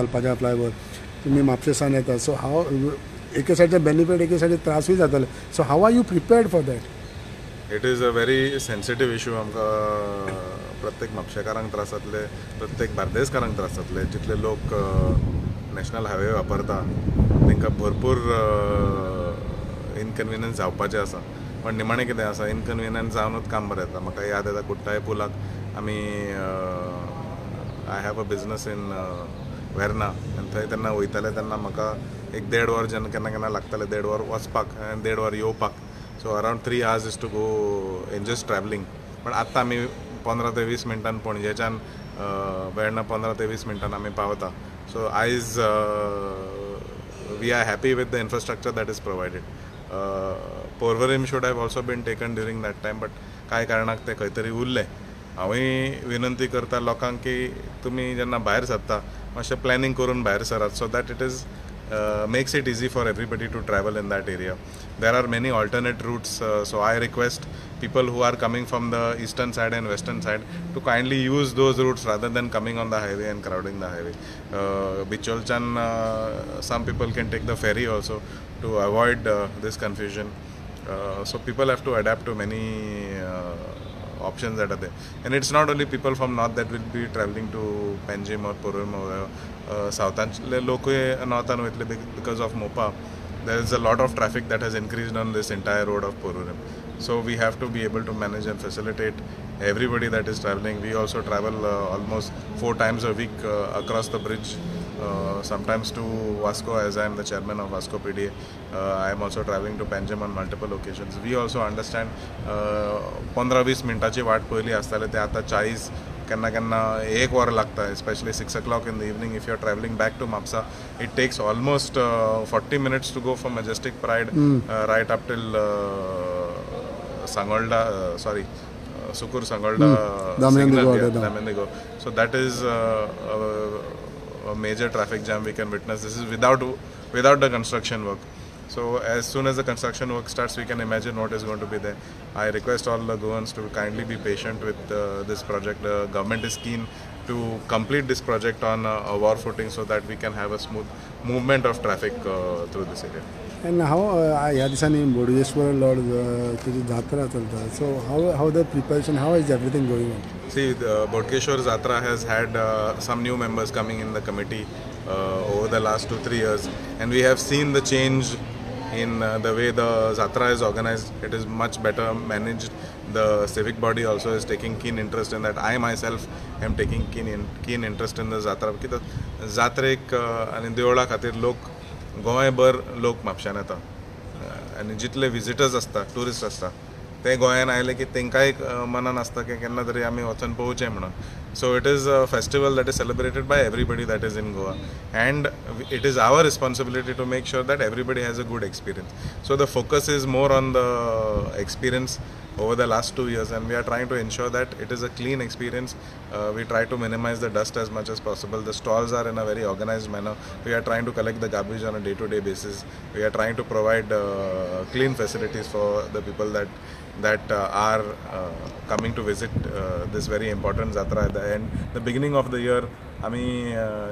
चलपाचें आपल्यावर तुमी म्हापशेसान येता सो हांव एके सायडीचे बेनिफीट एके सायडीचे त्रासूय जातले so how are you prepared for that it is a very sensitive issue आमकां प्रत्येक म्हापशेकारांक त्रास जातले प्रत्येक बार्देसकारांक त्रास जातले जितले लोक नॅशनल हायवे वापरता तांकां भरपूर इनकन्विनियन्स जावपाचें आसा पण निमाणें कितें आसा इनकन्विनियन्स जावनूच काम बरें येता म्हाका याद येता कुट्टाळे पुलाक आमी आय हॅव अ बिजनस इन वेर्ना आनी थंय तेन्ना वयताले तेन्ना म्हाका एक 1.5 वर जेन्ना केन्ना लागताले 1.5 वर वचपाक आनी 1.5 वर येवपाक so around 3 hours is to go in just travelling पण आत्तां आमी 15 ते 20 मिनटान पणजेच्यान वेर्ना 15 ते 20 मिनटान आमी पावता सो आयज we are happy with the infrastructure that is provided Porvorim should have also been taken during that time but कांय कारणाक ते खंय तरी उरले हांवूय विनंती करता लोकांक की तुमी जेन्ना भायर सरता मातशें प्लॅनिंग करून भायर सरात so that it is makes it easy for everybody to travel in that area. There are many alternate routes, so I request people who are coming from the eastern side and western side to kindly use those routes rather than coming on the highway and crowding the highway. Bicholchan, some people can take the ferry also to avoid this confusion. So people have to adapt to many options that are there, and it's not only people from north that will be traveling to Panjim or Purim or southanle loku northan waitle because of Mopa. There is a lot of traffic that has increased on this entire road of Purim, so we have to be able to manage and facilitate everybody that is traveling. We also travel almost 4 times a week across the bridge, sometimes to Vasco, as I am the chairman of Vasco PDA. I am also traveling to Panjim on multiple occasions. We also understand 15-20 मिनटाची वाट पयली आसताले ते आतां 40 केन्ना केन्ना 1 वर लागता, especially 6 o'clock in the evening. If you are traveling back to Mapsa, it takes almost 40 minutes to go from Majestic Pride right up till Sangolda, Sukur Sangolda, Damendigo. So that is a major traffic jam we can witness. This is without the construction work. So as soon as the construction work starts, we can imagine what is going to be there. I request all the Goans to kindly be patient with this project. The government is keen to complete this project on a war footing so that we can have a smooth movement of traffic through this area. And how ह्या दिसांनी Bodgeshwar Lord तुजी जात्रा चलता, so how the preparation, how is everything going on? See, the Bodkeshwar Jatra has had some new members coming in the committee over the last 2-3 years, and we have seen the change in the way the Jatra is organized. It is much better managed. The civic body also is taking keen interest in that. I myself am taking keen interest in the Jatra. Because जात्रेक आणि देवळा खातीर लोक गोंयभर लोक म्हापशान येता आनी जितले visitors आसता टुरिस्ट आसता ते गोंयान आयले की तेंकाय मनान आसता की केन्ना तरी आमी वचून पळोवचें म्हणून. So it is a festival that is celebrated by everybody that is in Goa, and it is our responsibility to make sure that everybody has a good experience. So the focus is more on the experience over the last 2 years, and we are trying to ensure that it is a clean experience. We try to minimize the dust as much as possible. The stalls are in a very organized manner. We are trying to collect the garbage on a day-to-day basis. We are trying to provide clean facilities for the people that are coming to visit this very important Jatra at the end. The beginning of the year, आमी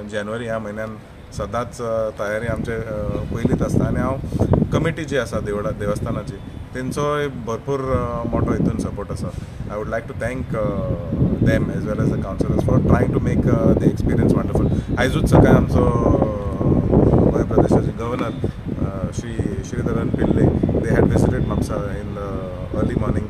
जानेवारी ह्या म्हयन्यान सदांच तयारी आमचे पयलींच आसता, आनी हांव कमिटी जी आसा देवस्थानाची तेंचोय भरपूर मोठो हितून सपोर्ट आसा. I would like to thank them as well as the councillors for trying to make the experience wonderful. आयजूच सकाळी आमचो गोंय प्रदेशाचे governor Shri Sreedharan Pillai, they had visited Mapsa in the early morning.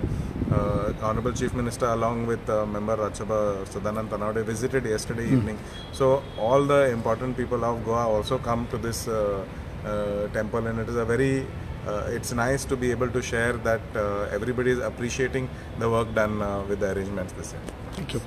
Honorable Chief Minister along with Member Rajya Sabha Sadanand Tanawade visited yesterday evening. So all the important people of Goa also come to this temple, and it is a very it's nice to be able to share that everybody is appreciating the work done with the arrangements this year. Thank you.